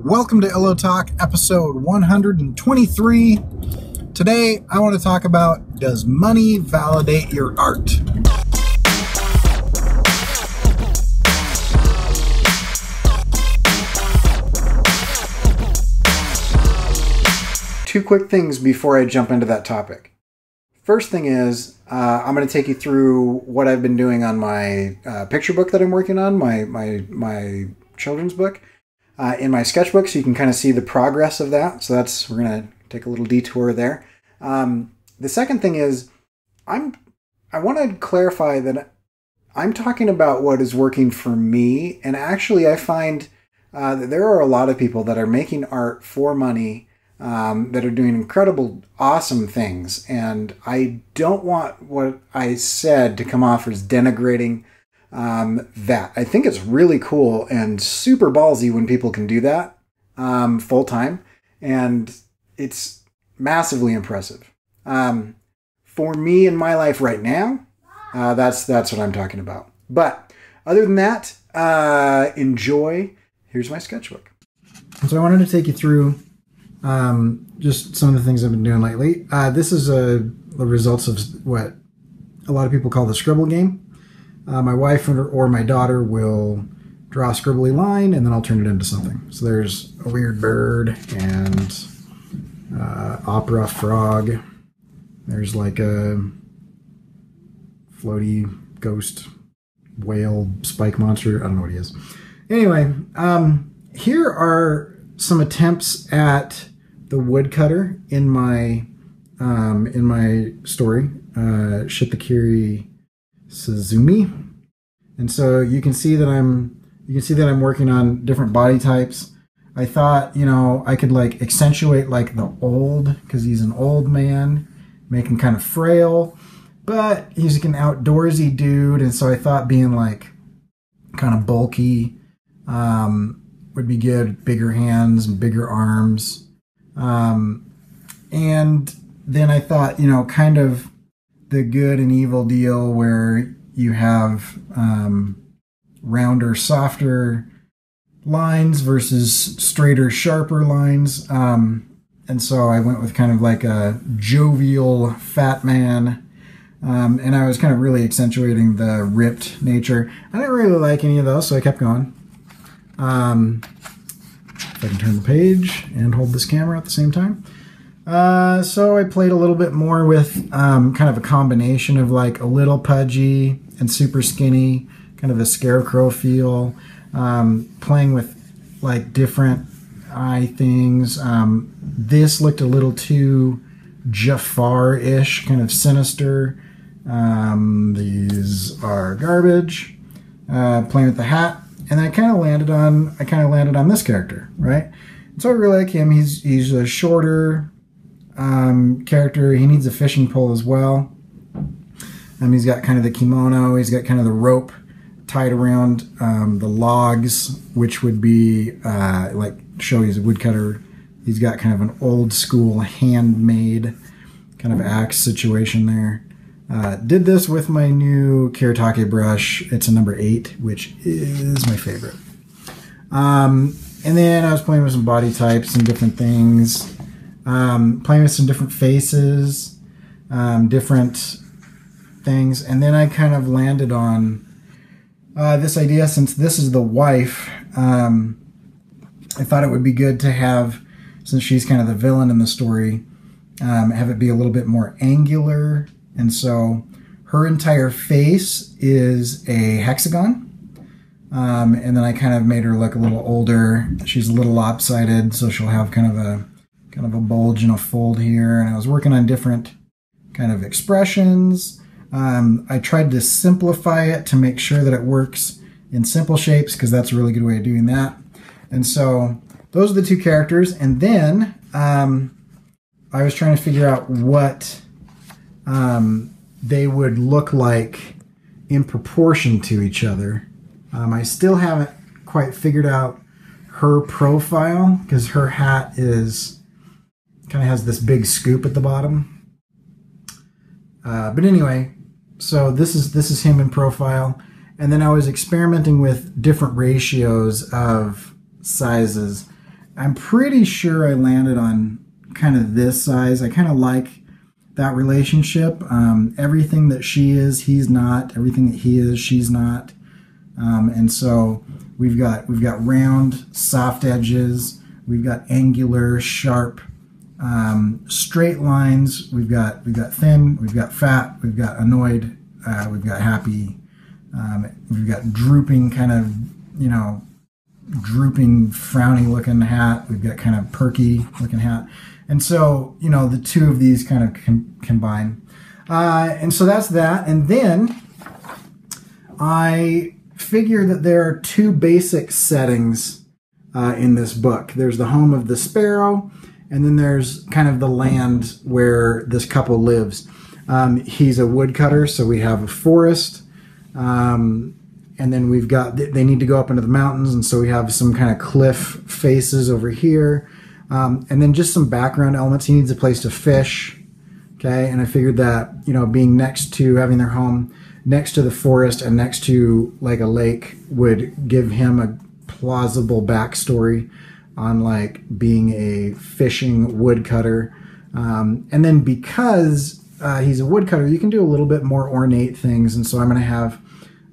Welcome to Illo Talk, episode 123. Today, I want to talk about, does money validate your art? Two quick things before I jump into that topic. First thing is, I'm going to take you through what I've been doing on my picture book that I'm working on, my children's book. In my sketchbook, so you can kind of see the progress of that. So we're going to take a little detour there. The second thing is, I want to clarify that I'm talking about what is working for me. And actually, I find that there are a lot of people that are making art for money, that are doing incredible, awesome things. And I don't want what I said to come off as denigrating that. I think it's really cool and super ballsy when people can do that full time, and it's massively impressive. For me in my life right now, that's what I'm talking about. But other than that, enjoy. Here's my sketchbook. So I wanted to take you through just some of the things I've been doing lately. This is the results of what a lot of people call the scribble game. My wife or my daughter will draw a scribbly line, and then I'll turn it into something. So there's a weird bird and opera frog. There's like a floaty ghost whale spike monster. I don't know what he is. Anyway, here are some attempts at the woodcutter in my story, Shitakiri Suzumi. And so you can see that I'm working on different body types. I thought, I could like accentuate like the old, because he's an old man, make him kind of frail, but he's like an outdoorsy dude. And so I thought being like kind of bulky would be good, bigger hands and bigger arms. And then I thought, kind of the good and evil deal where you have rounder, softer lines versus straighter, sharper lines. And so I went with kind of like a jovial fat man. And I was kind of really accentuating the ripped nature. I didn't really like any of those, so I kept going. If I can turn the page and hold this camera at the same time. So I played a little bit more with kind of a combination of like a little pudgy and super skinny, kind of a scarecrow feel, playing with like different eye things. This looked a little too Jafar-ish, kind of sinister. These are garbage. Playing with the hat, and I kind of landed on this character, right? So I really like him. He's a shorter character. He needs a fishing pole as well. He's got kind of the kimono. He's got kind of the rope tied around the logs, which would be like show he's a woodcutter. He's got kind of an old school handmade kind of axe situation there. Did this with my new kuretake brush. It's a number 8, which is my favorite. And then I was playing with some body types and different things. Playing with some different faces, different things. And then I kind of landed on this idea, since this is the wife, I thought it would be good to have, since she's kind of the villain in the story, have it be a little bit more angular. And so her entire face is a hexagon. And then I kind of made her look a little older. She's a little lopsided, so she'll have kind of a bulge and a fold here. And I was working on different kind of expressions. I tried to simplify it to make sure that it works in simple shapes, because that's a really good way of doing that. And so those are the two characters. And then I was trying to figure out what they would look like in proportion to each other. I still haven't quite figured out her profile, because her hat kind of has this big scoop at the bottom. But anyway, so this is him in profile. And then I was experimenting with different ratios of sizes. I'm pretty sure I landed on kind of this size. I kind of like that relationship. Everything that she is, he's not. Everything that he is, she's not. And so we've got round, soft edges. We've got angular, sharp, straight lines. We've got thin. We've got fat. We've got annoyed. We've got happy. We've got drooping, kind of, you know, drooping, frowny looking hat. We've got kind of perky looking hat. And so, you know, the two of these kind of combine. And so that's that. And then I figure that there are two basic settings in this book. There's the home of the sparrow, and then there's kind of the land where this couple lives. He's a woodcutter, so we have a forest. And then we've got, they need to go up into the mountains, and so we have some kind of cliff faces over here. And then just some background elements. He needs a place to fish. Okay, and I figured that, you know, being next to, having their home next to the forest and next to like a lake would give him a plausible backstory on like being a fishing woodcutter. And then because he's a woodcutter, you can do a little bit more ornate things, and so I'm going to have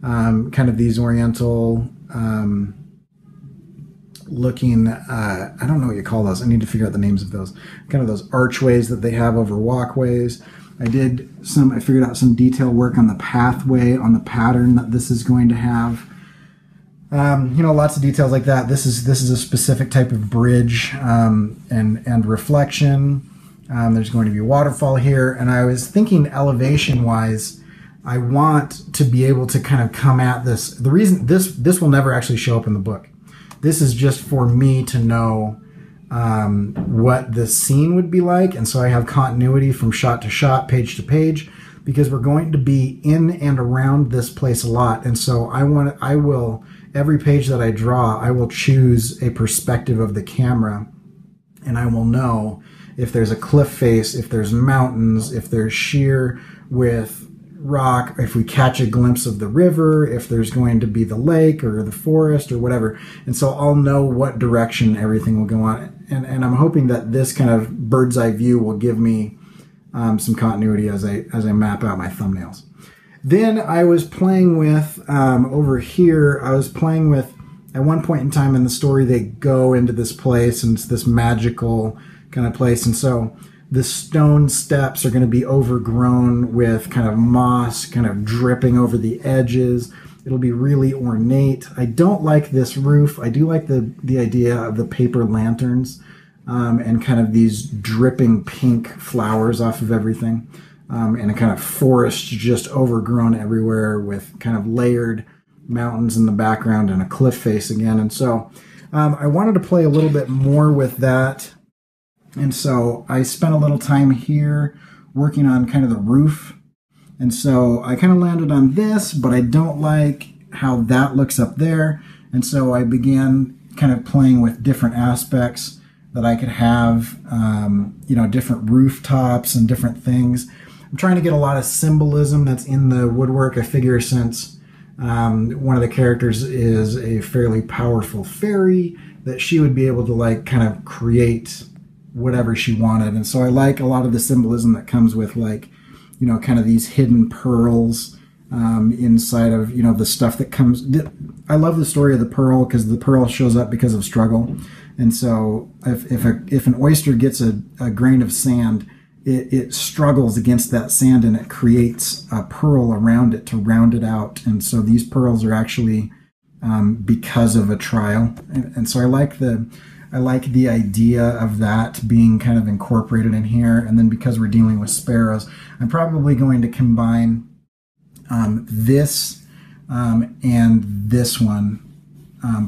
kind of these oriental looking, I don't know what you call those. I need to figure out the names of those. Kind of those archways that they have over walkways. I figured out some detail work on the pathway, on the pattern that this is going to have. You know, lots of details like that. This is a specific type of bridge and reflection. There's going to be a waterfall here, and I was thinking elevation-wise, I want to be able to kind of come at this. The reason this will never actually show up in the book. This is just for me to know what the scene would be like, and so I have continuity from shot to shot, page to page, because we're going to be in and around this place a lot, and so I will every page that I draw, I will choose a perspective of the camera, and I will know if there's a cliff face, if there's mountains, if there's sheer with rock, if we catch a glimpse of the river, if there's going to be the lake or the forest or whatever. And so I'll know what direction everything will go on. And I'm hoping that this kind of bird's eye view will give me some continuity as I map out my thumbnails. Then I was playing with, over here, I was playing with, at one point in time in the story, they go into this place, and it's this magical kind of place. And so the stone steps are going to be overgrown with kind of moss, kind of dripping over the edges. It'll be really ornate. I don't like this roof. I do like the idea of the paper lanterns and kind of these dripping pink flowers off of everything. And a kind of forest just overgrown everywhere with kind of layered mountains in the background and a cliff face again. And so I wanted to play a little bit more with that. And so I spent a little time here working on kind of the roof. And so I kind of landed on this, but I don't like how that looks up there. And so I began kind of playing with different aspects that I could have, you know, different rooftops and different things. I'm trying to get a lot of symbolism that's in the woodwork. I figure since one of the characters is a fairly powerful fairy, that she would be able to like kind of create whatever she wanted. And so I like a lot of the symbolism that comes with, like, you know, kind of these hidden pearls inside of, you know, the stuff that comes. I love the story of the pearl because the pearl shows up because of struggle. And so if an oyster gets a grain of sand, it struggles against that sand, and it creates a pearl around it to round it out. And so these pearls are actually because of a trial. And so I like the idea of that being kind of incorporated in here. And then because we're dealing with sparrows, I'm probably going to combine this and this one,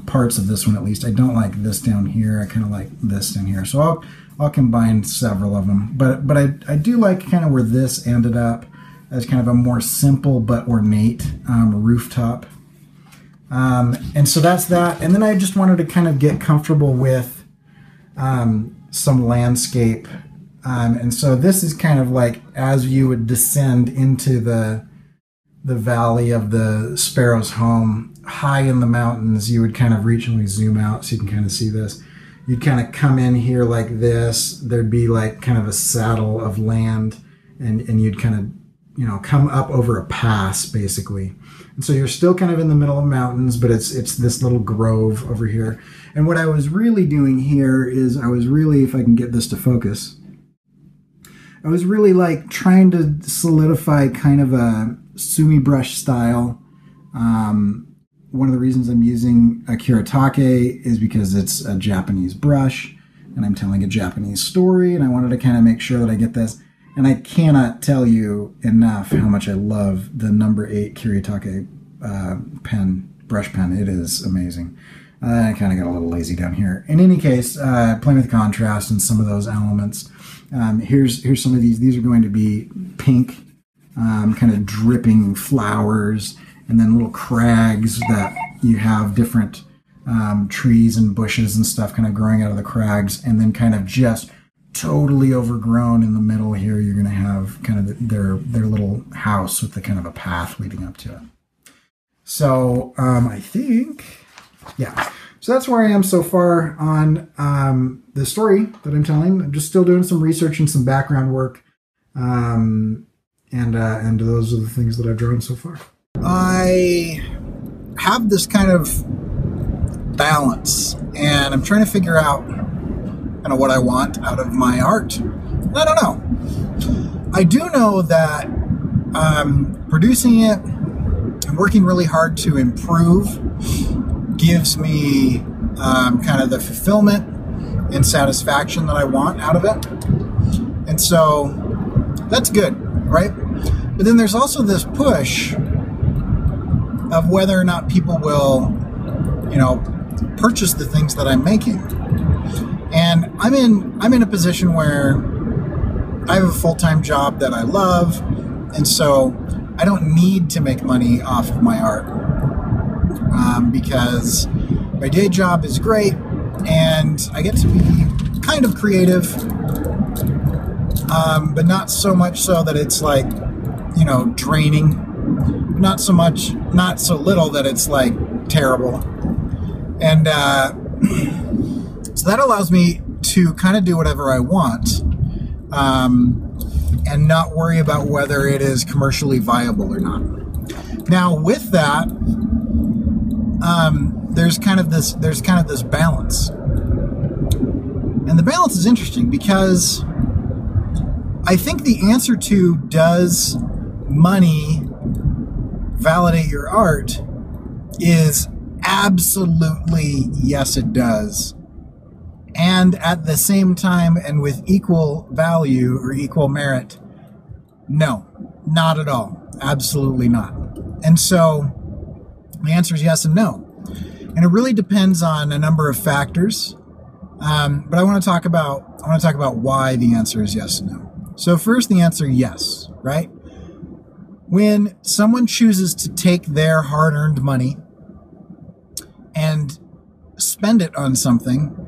parts of this one at least. I don't like this down here. I kind of like this down here. So I'll combine several of them. But I do like kind of where this ended up as kind of a more simple but ornate rooftop. And so that's that. And then I just wanted to kind of get comfortable with some landscape. And so this is kind of like as you would descend into the valley of the sparrow's home, high in the mountains, you would kind of reach and we zoom out so you can kind of see this. you'd kind of come in here like this. There'd be like kind of a saddle of land, and you'd kind of, you know, come up over a pass basically. And so you're still kind of in the middle of mountains, but it's this little grove over here. And what I was really doing here is I was really, if I can get this to focus, I was really like trying to solidify kind of a sumi brush style. One of the reasons I'm using a kuretake is because it's a Japanese brush and I'm telling a Japanese story, and I wanted to kind of make sure that I get this. And I cannot tell you enough how much I love the number 8 kuretake brush pen. It is amazing. I kind of got a little lazy down here. In any case, playing with contrast and some of those elements. Here's some of these. These are going to be pink, kind of dripping flowers, and then little crags that you have different trees and bushes and stuff kind of growing out of the crags, and then kind of just totally overgrown in the middle here. You're going to have kind of their little house with the kind of a path leading up to it. So I think, yeah. So that's where I am so far on the story that I'm telling. I'm just still doing some research and some background work, and those are the things that I've drawn so far. I have this kind of balance, and I'm trying to figure out kind of what I want out of my art. And I don't know. I do know that producing it and working really hard to improve gives me kind of the fulfillment and satisfaction that I want out of it. And so that's good, right? But then there's also this push of whether or not people will, you know, purchase the things that I'm making. And I'm in a position where I have a full-time job that I love, and so I don't need to make money off of my art, because my day job is great and I get to be kind of creative, but not so much so that it's like, you know, draining, not so little that it's like terrible. And so that allows me to kind of do whatever I want, and not worry about whether it is commercially viable or not. Now, with that, there's kind of this balance, and the balance is interesting because I think the answer to does money validate your art is absolutely yes, it does. And at the same time, and with equal value or equal merit, no, not at all. Absolutely not. And so the answer is yes and no. And it really depends on a number of factors. But I want to talk about why the answer is yes and no. So first, the answer yes, right? When someone chooses to take their hard-earned money and spend it on something,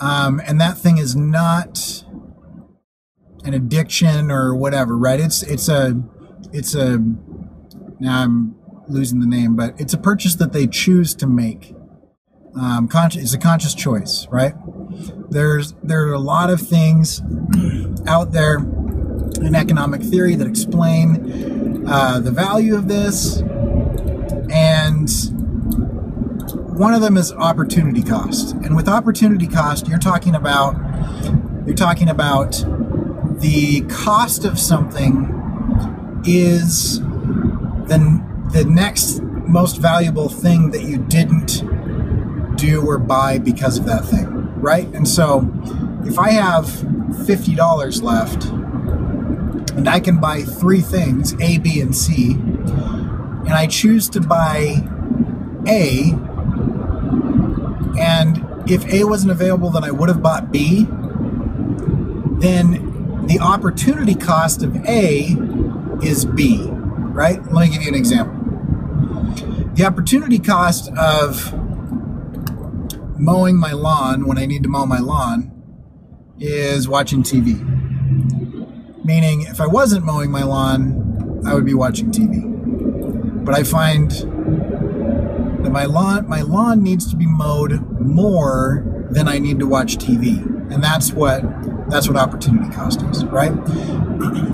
and that thing is not an addiction or whatever, right? It's a now I'm losing the name, but it's a purchase that they choose to make. It's a conscious choice, right? There are a lot of things out there in economic theory that explain the value of this, and one of them is opportunity cost. And with opportunity cost, you're talking about the cost of something is the next most valuable thing that you didn't do or buy because of that thing, right? And so if I have $50 left and I can buy 3 things, A, B, and C, and I choose to buy A, and if A wasn't available, then I would have bought B, then the opportunity cost of A is B, right? Let me give you an example. The opportunity cost of mowing my lawn when I need to mow my lawn is watching TV. Meaning, if I wasn't mowing my lawn, I would be watching TV. But I find that my lawn needs to be mowed more than I need to watch TV. And that's what opportunity cost is, right?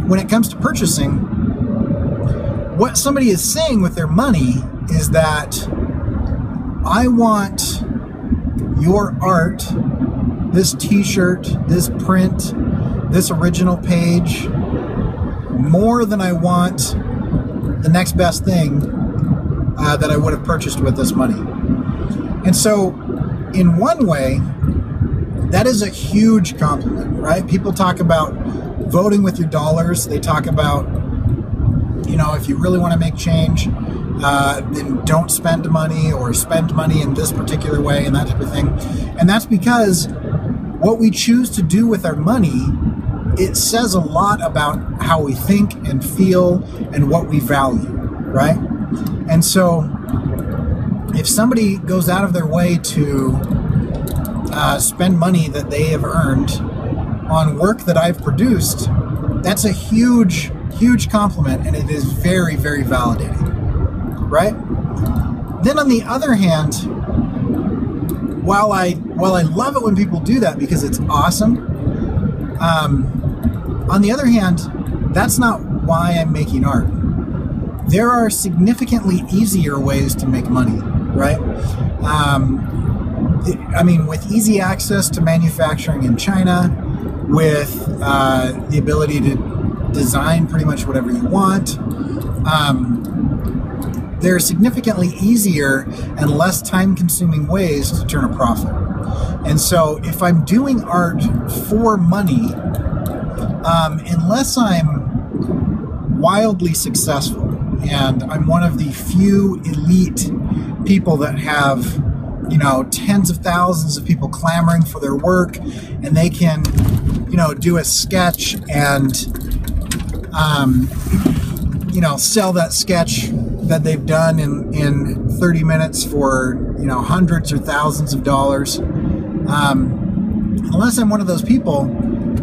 When it comes to purchasing, what somebody is saying with their money is that I want your art, this t-shirt, this print, this original page, more than I want the next best thing that I would have purchased with this money. And so, in one way, that is a huge compliment, right? People talk about voting with your dollars. They talk about, if you really want to make change, then don't spend money or spend money in this particular way and that type of thing. And that's because what we choose to do with our money, it says a lot about how we think and feel and what we value, right? And so if somebody goes out of their way to spend money that they have earned on work that I've produced, that's a huge, huge compliment, and it is very, very validating, right? Then on the other hand, while I love it when people do that because it's awesome, on the other hand, that's not why I'm making art. There are significantly easier ways to make money, right? With easy access to manufacturing in China, with the ability to design pretty much whatever you want, there are significantly easier and less time-consuming ways to turn a profit. And so if I'm doing art for money, unless I'm wildly successful, and I'm one of the few elite people that have, tens of thousands of people clamoring for their work, and they can, do a sketch and, sell that sketch that they've done in 30 minutes for, hundreds or thousands of dollars. Unless I'm one of those people,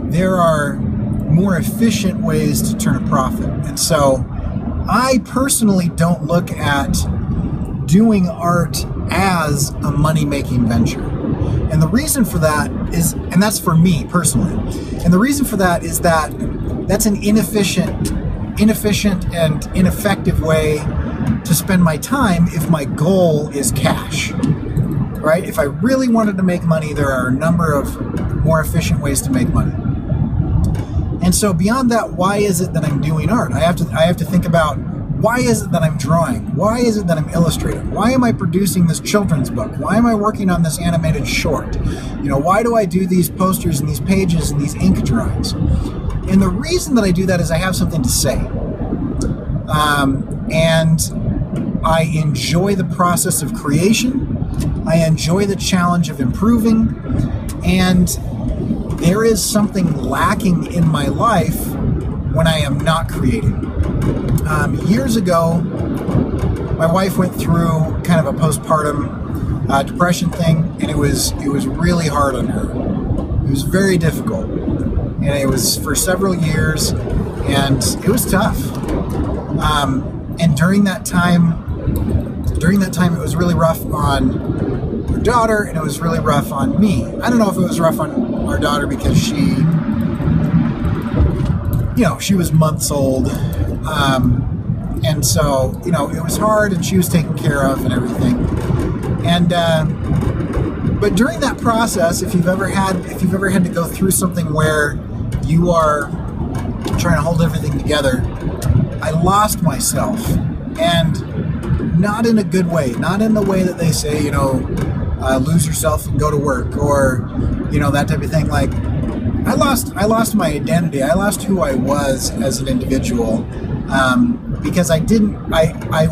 there are more efficient ways to turn a profit. And so I personally don't look at doing art as a money-making venture. And the reason for that is, and that's for me personally, and the reason for that is that that's an inefficient and ineffective way to spend my time if my goal is cash, right? If I really wanted to make money, there are a number of more efficient ways to make money. And so beyond that, why is it that I'm doing art? I have to think about, why is it that I'm drawing? Why is it that I'm illustrating? Why am I producing this children's book? Why am I working on this animated short? Why do I do these posters and these pages and these ink drawings? And the reason that I do that is I have something to say. And I enjoy the process of creation. I enjoy the challenge of improving. And there is something lacking in my life when I am not creating. Years ago, my wife went through kind of a postpartum depression thing, and it was really hard on her. It was very difficult, and it was for several years, and it was tough. And during that time, it was really rough on her daughter, and it was really rough on me. I don't know if it was rough on our daughter because she was months old. And so, it was hard, and she was taken care of and everything. And, but during that process, if you've ever had to go through something where you are trying to hold everything together, I lost myself, and not in a good way, not in the way that they say, lose yourself and go to work, or, that type of thing. Like, I lost my identity. I lost who I was as an individual, because I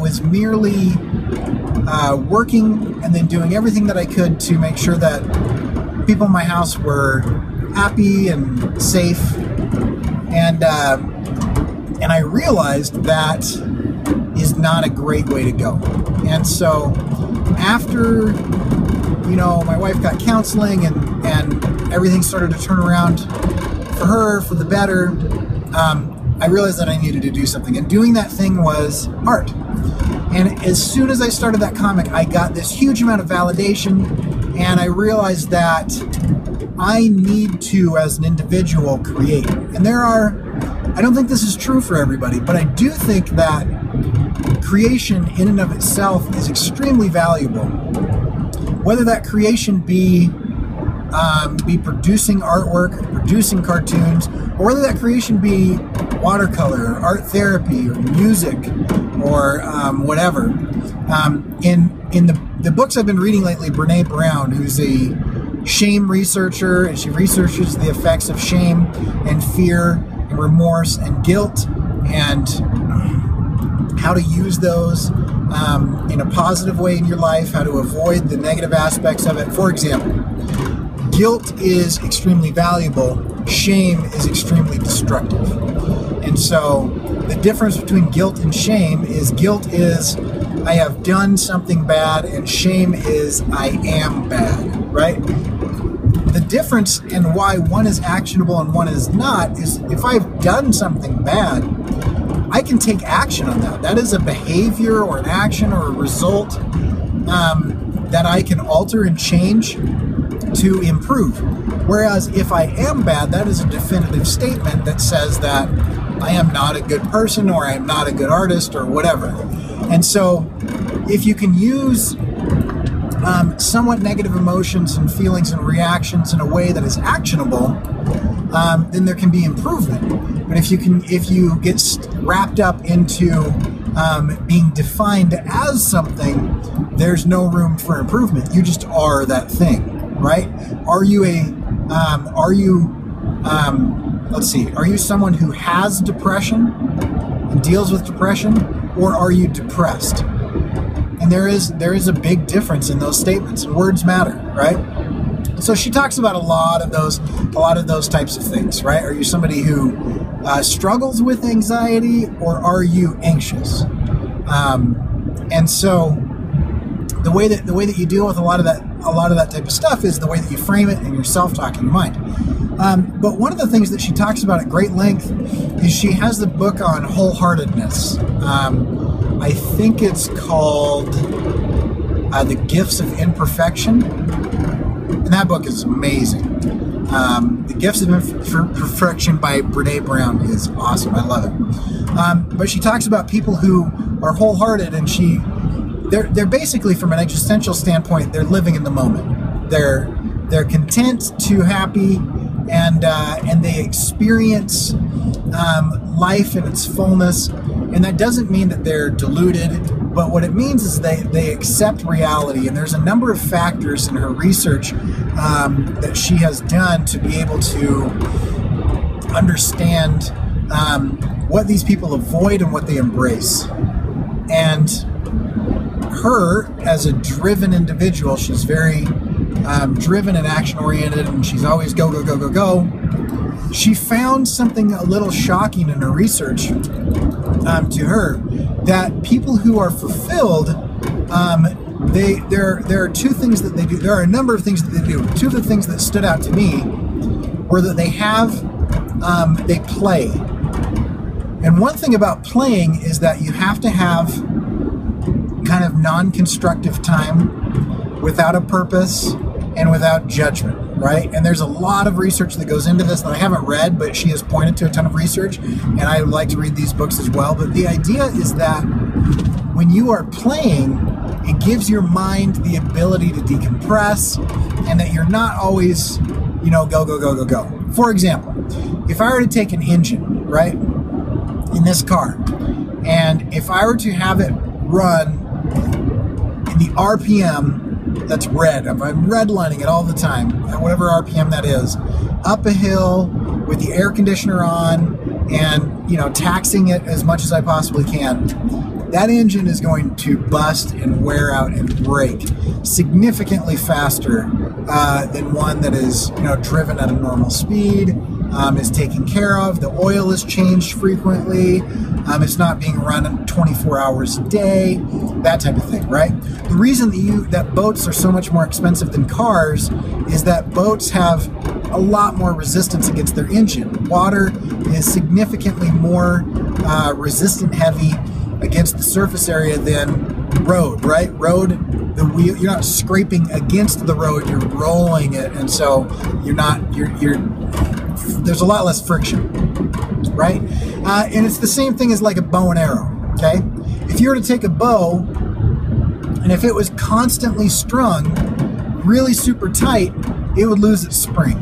was merely working and then doing everything that I could to make sure that people in my house were happy and safe, and I realized that is not a great way to go. And so after my wife got counseling and everything started to turn around for her for the better, I realized that I needed to do something, and doing that thing was art. And as soon as I started that comic, I got this huge amount of validation, and I realized that I need to, as an individual, create. And I don't think this is true for everybody, but I do think that creation in and of itself is extremely valuable. Whether that creation be producing artwork, producing cartoons, or whether that creation be watercolor, or art therapy, or music, or whatever. In the books I've been reading lately, Brene Brown, who's a shame researcher, and she researches the effects of shame and fear and remorse and guilt, and how to use those in a positive way in your life, how to avoid the negative aspects of it. For example, guilt is extremely valuable, shame is extremely destructive. And so the difference between guilt and shame is guilt is I have done something bad, and shame is I am bad, right? The difference in why one is actionable and one is not is if I've done something bad, I can take action on that. That is a behavior or an action or a result that I can alter and change to improve. Whereas if I am bad, that is a definitive statement that says that I am not a good person, or I am not a good artist, or whatever. And so if you can use somewhat negative emotions and feelings and reactions in a way that is actionable, then there can be improvement. But if you get wrapped up into being defined as something, there's no room for improvement. You just are that thing, right? Are you someone who has depression and deals with depression, or are you depressed? And there is a big difference in those statements, and words matter, right? So she talks about a lot of those types of things, right? Are you somebody who struggles with anxiety, or are you anxious? And so the way that you deal with a lot of that type of stuff is the way that you frame it in your self-talk in your mind. But one of the things that she talks about at great length is she has the book on wholeheartedness. I think it's called The Gifts of Imperfection. And that book is amazing. The Gifts of Imperfection by Brene Brown is awesome. I love it. But she talks about people who are wholehearted, and they're basically, from an existential standpoint, they're living in the moment. They're content to happy, and they experience life in its fullness. And that doesn't mean that they're deluded, but what it means is they accept reality. And there's a number of factors in her research that she has done to be able to understand what these people avoid and what they embrace. And her, as a driven individual, she's very driven and action-oriented, and she's always go, go, go, go, go. She found something a little shocking in her research to her, that people who are fulfilled, there are two things that they do. There are a number of things that they do. Two of the things that stood out to me were that they play. And one thing about playing is that you have to have kind of non-constructive time without a purpose and without judgment, right? And there's a lot of research that goes into this that I haven't read, but she has pointed to a ton of research, and I would like to read these books as well. But the idea is that when you are playing, it gives your mind the ability to decompress, and that you're not always, go, go, go, go, go. For example, if I were to take an engine, right, in this car, and if I were to have it run in the RPM that's red, if I'm redlining it all the time, at whatever RPM that is, up a hill with the air conditioner on and, taxing it as much as I possibly can, that engine is going to bust and wear out and break significantly faster than one that is, driven at a normal speed, is taken care of. The oil is changed frequently. It's not being run 24 hours a day, that type of thing, right? The reason that boats are so much more expensive than cars is that boats have a lot more resistance against their engine. Water is significantly more resistant heavy against the surface area than road, right? Road, the wheel, you're not scraping against the road, you're rolling it, and so there's a lot less friction, right? And it's the same thing as like a bow and arrow, okay? If you were to take a bow, and if it was constantly strung really super tight, it would lose its spring,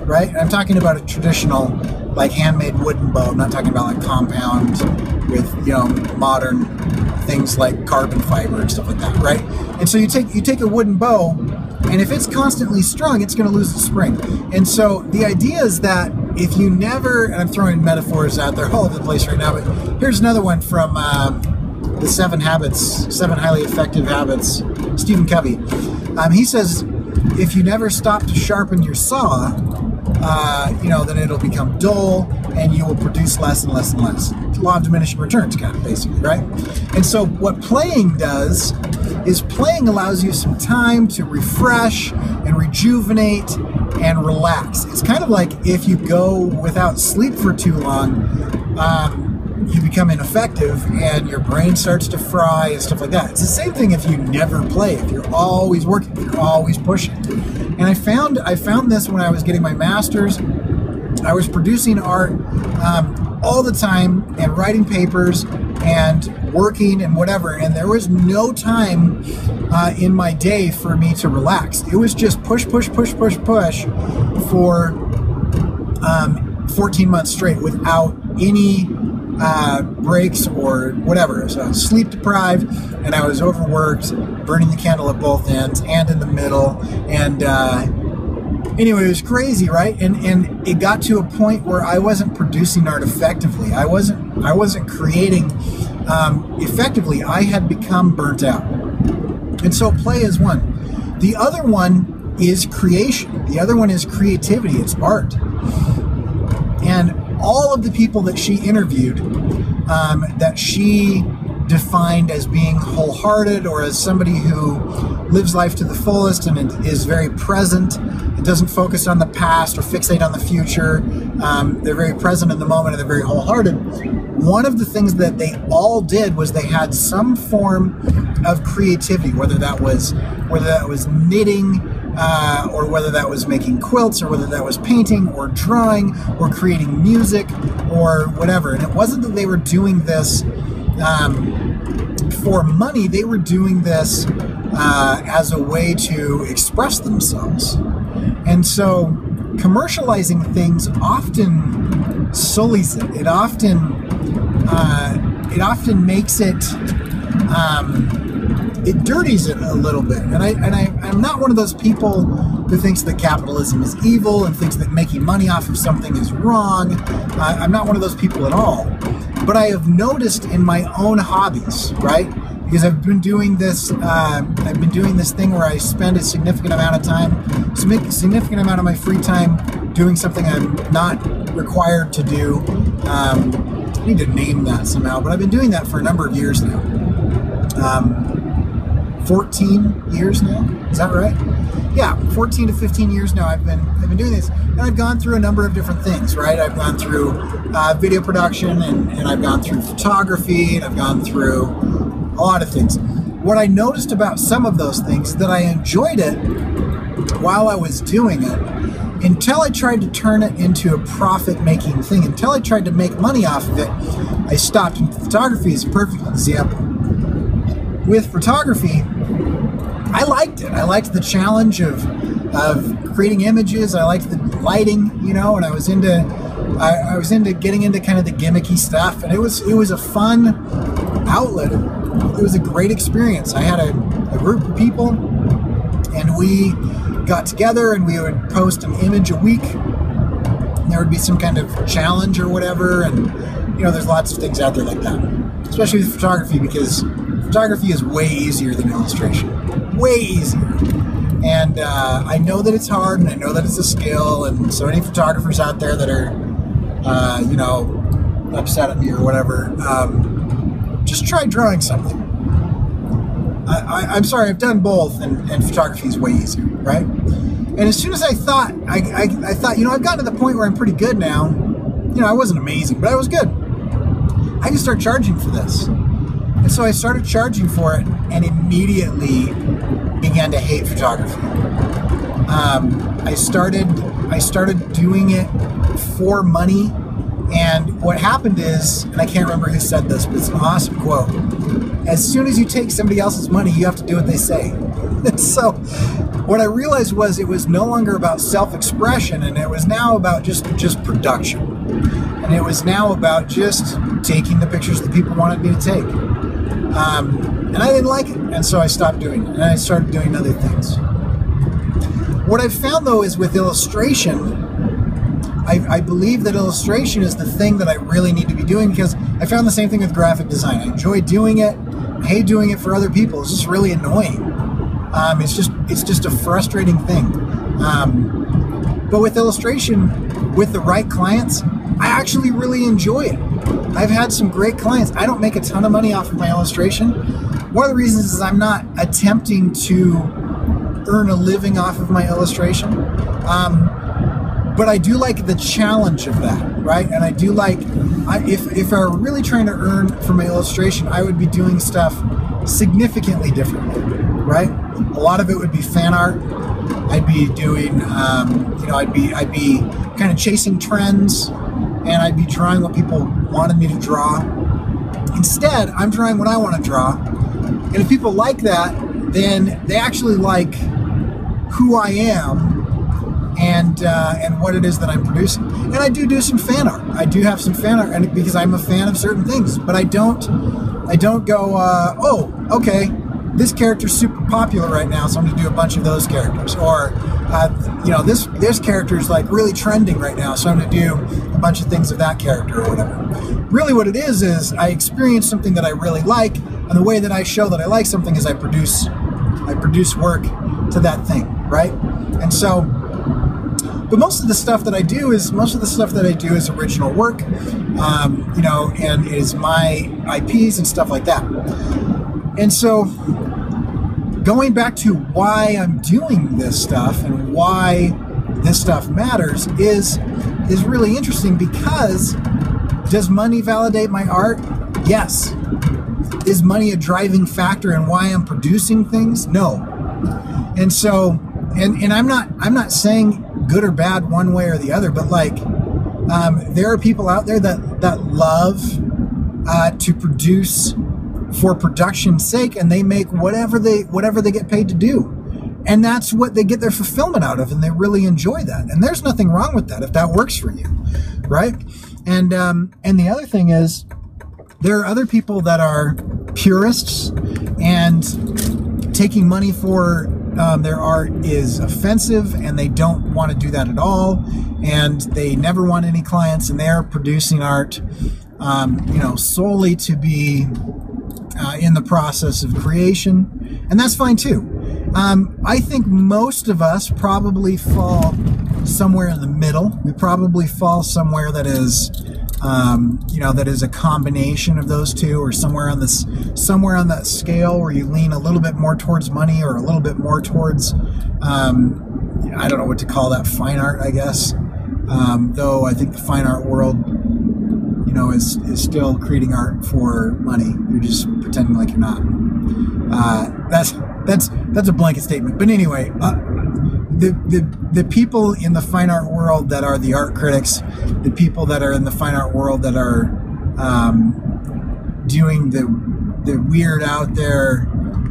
right? I'm talking about a traditional, like handmade wooden bow. I'm not talking about like compound with, you know, modern things like carbon fiber and stuff like that, right? And so you take a wooden bow, and if it's constantly strung, it's going to lose its spring. And so the idea is that if you never, and I'm throwing metaphors out there all over the place right now, but here's another one from the 7 Highly Effective Habits, Stephen Covey. He says, if you never stop to sharpen your saw, you know, then it'll become dull and you will produce less and less and less. It's law of diminishing returns, kind of, basically, right? And so what playing does is playing allows you some time to refresh and rejuvenate and relax. It's kind of like if you go without sleep for too long, you become ineffective and your brain starts to fry and stuff like that. It's the same thing if you never play, if you're always working, if you're always pushing. And I found this when I was getting my master's. I was producing art all the time and writing papers and working and whatever, and there was no time in my day for me to relax. It was just push, push, push, push, push for 14 months straight without any breaks or whatever. So I was sleep deprived and I was overworked, burning the candle at both ends and in the middle. And anyway, it was crazy, right? And it got to a point where I wasn't producing art effectively. I wasn't creating effectively. I had become burnt out. And so play is one. The other one is creation. The other one is creativity. It's art. And all of the people that she interviewed, that she defined as being wholehearted or as somebody who lives life to the fullest and is very present and doesn't focus on the past or fixate on the future. They're very present in the moment and they're very wholehearted. One of the things that they all did was they had some form of creativity, whether that was knitting, or whether that was making quilts, or whether that was painting or drawing or creating music or whatever. And it wasn't that they were doing this for money. They were doing this as a way to express themselves. And so commercializing things often sullies it. It often makes it it dirties it a little bit. And I'm not one of those people who thinks that capitalism is evil and thinks that making money off of something is wrong. I'm not one of those people at all. But I have noticed in my own hobbies, right? Because I've been doing this thing where I spend a significant amount of time, a significant amount of my free time doing something I'm not required to do. I need to name that somehow, but I've been doing that for a number of years now. 14 years now, is that right? Yeah, 14 to 15 years now I've been doing this, and I've gone through a number of different things, right? I've gone through video production, and I've gone through photography, and I've gone through a lot of things. What I noticed about some of those things is that I enjoyed it while I was doing it, until I tried to turn it into a profit-making thing, until I tried to make money off of it, I stopped. And photography is a perfect example. With photography, I liked it. I liked the challenge of creating images. I liked the lighting, you know, and I was into getting into kind of the gimmicky stuff, and it was a fun outlet. It was a great experience. I had a group of people, and we got together and we would post an image a week, and there would be some kind of challenge or whatever, and you know, there's lots of things out there like that, especially with photography, because photography is way easier than illustration. Way easier. And I know that it's hard, and I know that it's a skill, and so any photographers out there that are, you know, upset at me or whatever, just try drawing something. I'm sorry, I've done both, and photography is way easier, right? And as soon as I thought, I thought, you know, I've gotten to the point where I'm pretty good now. You know, I wasn't amazing, but I was good. I can start charging for this. And so I started charging for it and immediately began to hate photography. I started doing it for money, and what happened is, and I can't remember who said this, but it's an awesome quote. As soon as you take somebody else's money, you have to do what they say. And so what I realized was it was no longer about self-expression, and it was now about just production. And it was now about just taking the pictures that people wanted me to take. And I didn't like it, and so I stopped doing it, and I started doing other things. What I've found, though, is with illustration, I believe that illustration is the thing that I really need to be doing, because I found the same thing with graphic design. I enjoy doing it. I hate doing it for other people. It's just really annoying. It's just a frustrating thing. But with illustration, with the right clients, I actually really enjoy it. I've had some great clients. I don't make a ton of money off of my illustration. One of the reasons is I'm not attempting to earn a living off of my illustration. But I do like the challenge of that, right? And I do like, if I were really trying to earn from my illustration, I would be doing stuff significantly differently, right? A lot of it would be fan art. I'd be doing, you know, I'd be kind of chasing trends, and I'd be drawing what people wanted me to draw. Instead, I'm drawing what I want to draw. And if people like that, then they actually like who I am and what it is that I'm producing. And I do some fan art. I do have some fan art, and because I'm a fan of certain things. But I don't go, oh, okay, this character's super popular right now, so I'm going to do a bunch of those characters. Or, you know, this character is like really trending right now, so I'm going to do a bunch of things of that character or whatever. Really what it is I experience something that I really like, and the way that I show that I like something is I produce work to that thing, right? And so, but most of the stuff that I do is original work, you know, and is my IPs and stuff like that. And so, going back to why I'm doing this stuff and why this stuff matters is really interesting, because does money validate my art? Yes. Is money a driving factor in why I'm producing things? No. And so, and I'm not saying good or bad one way or the other, but like, there are people out there that love to produce for production's sake, and they make whatever they get paid to do. And that's what they get their fulfillment out of, and they really enjoy that. And there's nothing wrong with that if that works for you, right? And the other thing is, there are other people that are purists, and taking money for their art is offensive, and they don't want to do that at all, and they never want any clients, and they're producing art, you know, solely to be in the process of creation, and that's fine too. I think most of us probably fall somewhere in the middle. We probably fall somewhere that is, you know, that is a combination of those two, or somewhere on that scale where you lean a little bit more towards money, or a little bit more towards, I don't know what to call that, fine art, I guess. Though I think the fine art world, you know, is still creating art for money. You're just pretending like you're not. That's a blanket statement. But anyway, the people in the fine art world that are the art critics, the people that are in the fine art world that are doing the weird out there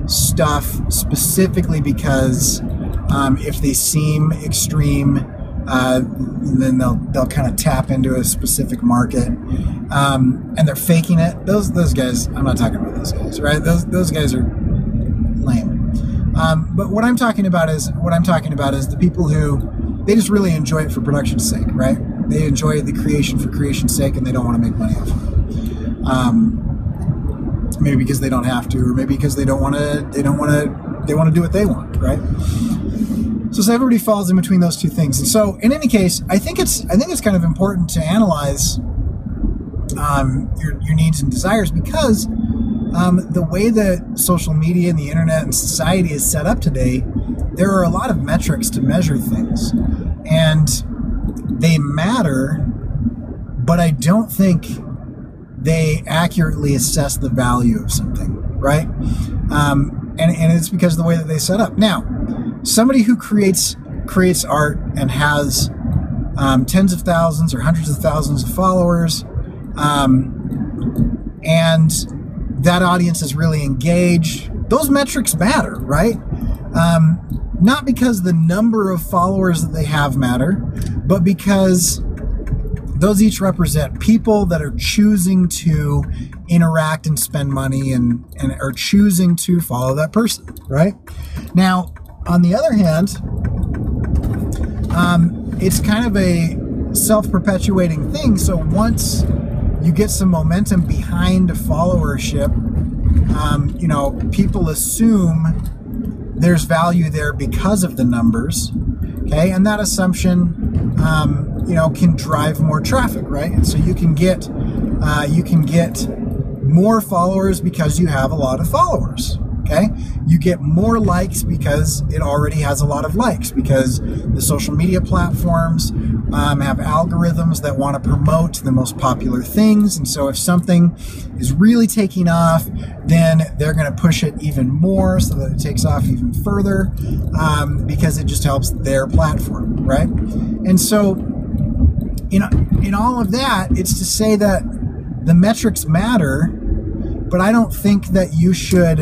stuff specifically because if they seem extreme, then they'll kind of tap into a specific market, and they're faking it. Those guys, I'm not talking about those guys, right? Those guys are lame. But what I'm talking about is the people who, they just really enjoy it for production's sake, right? They enjoy the creation for creation's sake, and they don't want to make money off of it. Maybe because they don't have to, or maybe because they want to do what they want, right? So everybody falls in between those two things. And so, in any case, I think it's kind of important to analyze your needs and desires, because the way that social media and the internet and society is set up today there are a lot of metrics to measure things, and they matter, but I don't think they accurately assess the value of something, right? And it's because of the way that they set up. Now, somebody who creates art and has tens of thousands or hundreds of thousands of followers, and that audience is really engaged, those metrics matter, right? Not because the number of followers that they have matter, but because those each represent people that are choosing to interact and spend money and are choosing to follow that person, right? Now, on the other hand, it's kind of a self-perpetuating thing. So once you get some momentum behind a followership, you know, people assume there's value there because of the numbers, okay? And that assumption, you know, can drive more traffic, right? And so you can get more followers because you have a lot of followers, okay? You get more likes because it already has a lot of likes, because the social media platforms have algorithms that want to promote the most popular things. And so if something is really taking off, then they're going to push it even more so that it takes off even further, because it just helps their platform, right? And so in all of that, it's to say that the metrics matter, but I don't think that you should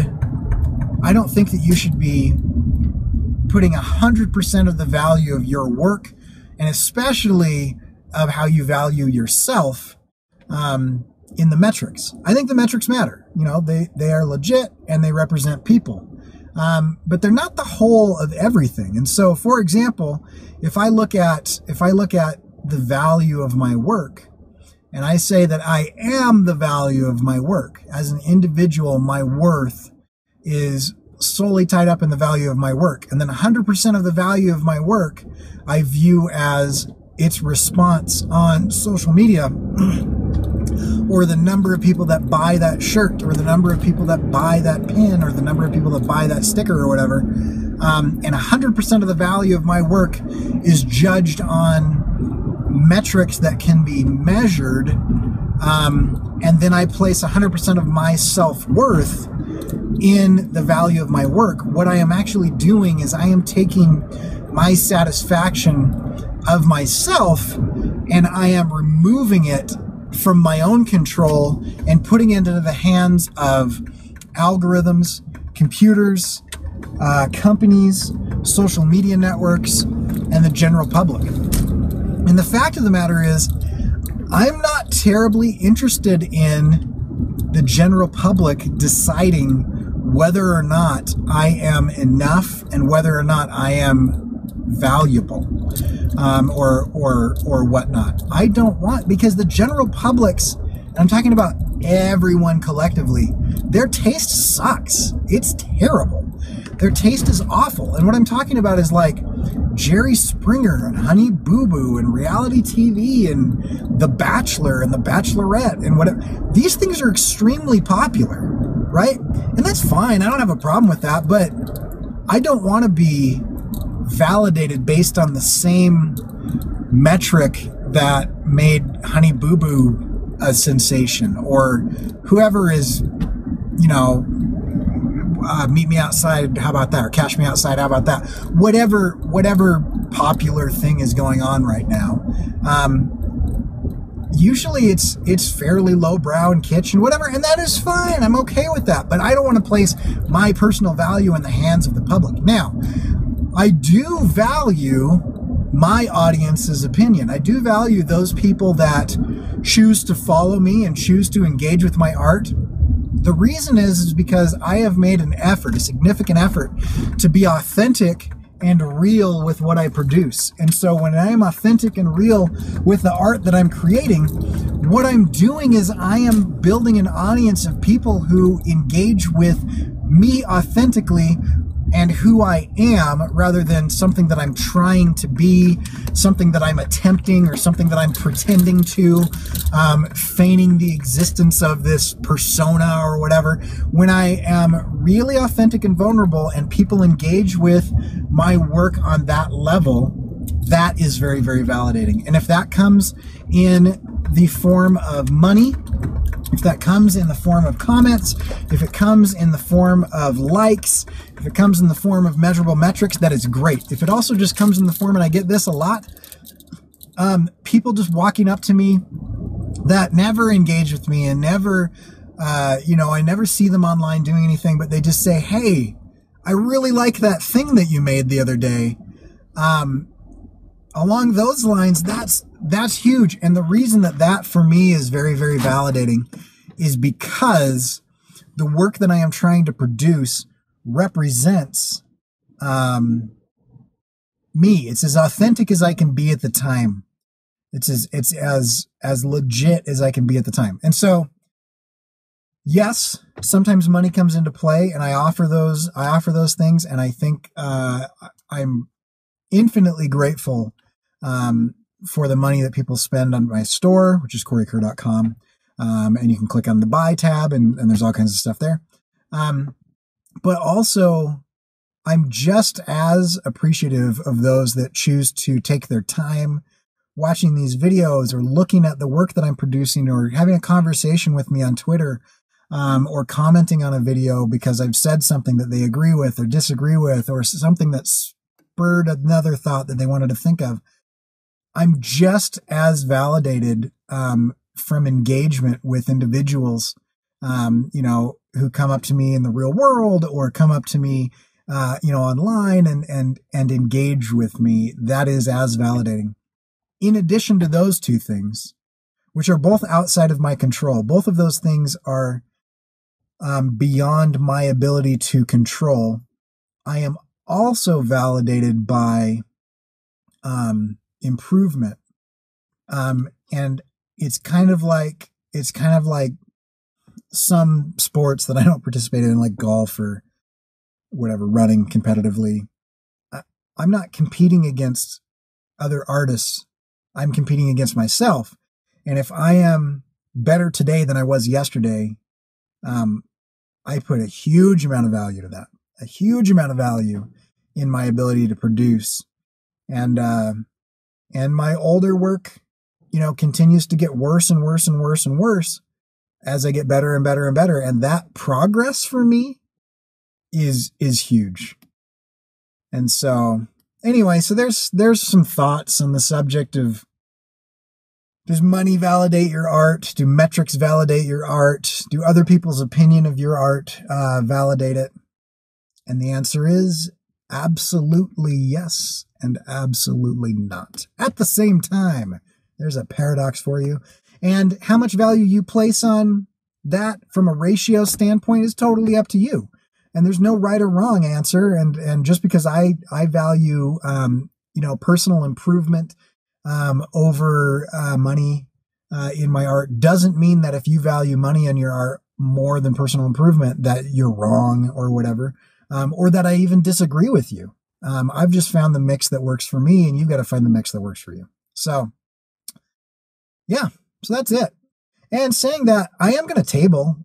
be putting 100% of the value of your work, and especially of how you value yourself, in the metrics. I think the metrics matter. You know, they are legit and they represent people, but they're not the whole of everything. And so, for example, if I look at the value of my work, and I say that I am the value of my work as an individual, my worth is solely tied up in the value of my work. And then 100% of the value of my work I view as its response on social media, or the number of people that buy that shirt, or the number of people that buy that pin, or the number of people that buy that sticker or whatever. And 100% of the value of my work is judged on metrics that can be measured. And then I place 100% of my self-worth in the value of my work. What I am actually doing is I am taking my satisfaction of myself and I am removing it from my own control and putting it into the hands of algorithms, computers, companies, social media networks, and the general public. And the fact of the matter is, I'm not terribly interested in the general public deciding whether or not I am enough and whether or not I am valuable, or whatnot. I don't want, because the general public's, and I'm talking about everyone collectively, their taste sucks. It's terrible. Their taste is awful. And what I'm talking about is like Jerry Springer and Honey Boo Boo and reality TV and The Bachelor and The Bachelorette and whatever. These things are extremely popular, right? And that's fine. I don't have a problem with that, but I don't want to be validated based on the same metric that made Honey Boo Boo a sensation, or whoever is, you know, meet me outside, how about that? Or cash me outside, how about that? Whatever popular thing is going on right now. Usually it's fairly lowbrow and kitsch and whatever, and that is fine. I'm okay with that. But I don't want to place my personal value in the hands of the public. Now, I do value my audience's opinion. I do value those people that choose to follow me and choose to engage with my art. The reason is because I have made an effort, a significant effort, to be authentic and real with what I produce. And so when I am authentic and real with the art that I'm creating, what I'm doing is I am building an audience of people who engage with me authentically and who I am, rather than something that I'm trying to be, something that I'm attempting, or something that I'm pretending to, feigning the existence of this persona or whatever. When I am really authentic and vulnerable and people engage with my work on that level, that is very, very validating. And if that comes in the form of money, if that comes in the form of comments, if it comes in the form of likes, if it comes in the form of measurable metrics, that is great. If it also just comes in the form, and I get this a lot, people just walking up to me that never engage with me and never, I never see them online doing anything, but they just say, hey, I really like that thing that you made the other day. Along those lines, that's huge. And the reason that for me is very, very validating is because the work that I am trying to produce represents me. It's as authentic as I can be at the time. It's as legit as I can be at the time. And so, yes, sometimes money comes into play, and I offer those things, and I think I'm infinitely grateful for the money that people spend on my store, which is kuretake.com. And you can click on the buy tab, and there's all kinds of stuff there. But also, I'm just as appreciative of those that choose to take their time watching these videos, or looking at the work that I'm producing, or having a conversation with me on Twitter, or commenting on a video because I've said something that they agree with or disagree with, or something that spurred another thought that they wanted to think of. I'm just as validated from engagement with individuals, who come up to me in the real world, or come up to me, online and engage with me. That is as validating. In addition to those two things, which are both outside of my control, both of those things are beyond my ability to control. I am also validated by improvement. And it's kind of like some sports that I don't participate in, like golf or whatever, running competitively. I'm not competing against other artists. I'm competing against myself. And if I am better today than I was yesterday, I put a huge amount of value to that, a huge amount of value in my ability to produce. And my older work, continues to get worse and worse and worse and worse as I get better and better and better. And that progress for me is huge. And so anyway, so there's some thoughts on the subject of, does money validate your art? Do metrics validate your art? Do other people's opinion of your art validate it? And the answer is absolutely yes and absolutely not. At the same time, there's a paradox for you. And how much value you place on that from a ratio standpoint is totally up to you. And there's no right or wrong answer. And just because I value, personal improvement over money in my art doesn't mean that if you value money in your art more than personal improvement, that you're wrong or whatever, or that I even disagree with you. I've just found the mix that works for me, and you've got to find the mix that works for you. So, yeah, so that's it. And saying that, I am going to table.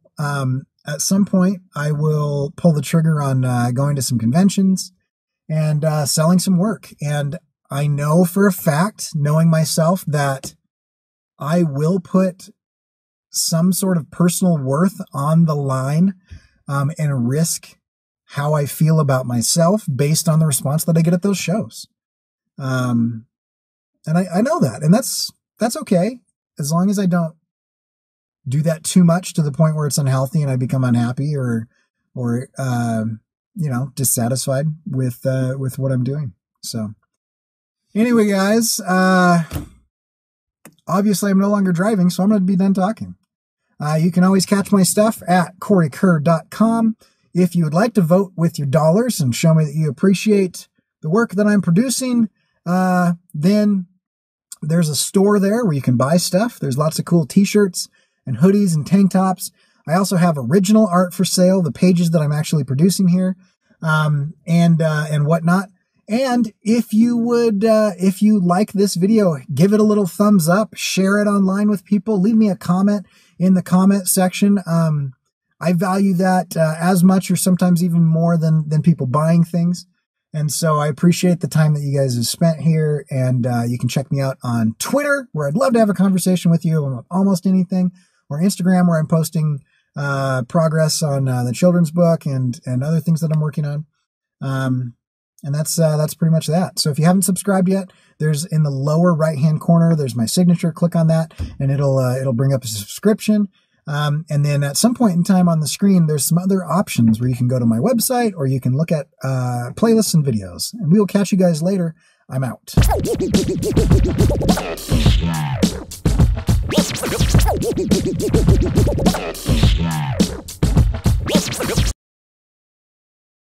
At some point, I will pull the trigger on going to some conventions and selling some work. And I know for a fact, knowing myself, that I will put some sort of personal worth on the line and risk how I feel about myself based on the response that I get at those shows. And I know that, and that's okay, as long as I don't do that too much to the point where it's unhealthy and I become unhappy or dissatisfied with what I'm doing. So anyway, guys, obviously I'm no longer driving, so I'm going to be done talking. You can always catch my stuff at corykerr.com. If you would like to vote with your dollars and show me that you appreciate the work that I'm producing, then there's a store there where you can buy stuff. There's lots of cool t-shirts and hoodies and tank tops. I also have original art for sale, the pages that I'm actually producing here. and whatnot. And if you would, if you like this video, give it a little thumbs up, share it online with people, leave me a comment in the comment section. I value that as much or sometimes even more than people buying things. And so I appreciate the time that you guys have spent here. And you can check me out on Twitter, where I'd love to have a conversation with you about almost anything, or Instagram, where I'm posting progress on the children's book and other things that I'm working on. And that's pretty much that. So if you haven't subscribed yet, there's in the lower right-hand corner, there's my signature. Click on that and it'll bring up a subscription. And then at some point in time on the screen, there's some other options where you can go to my website or you can look at playlists and videos. And we will catch you guys later. I'm out.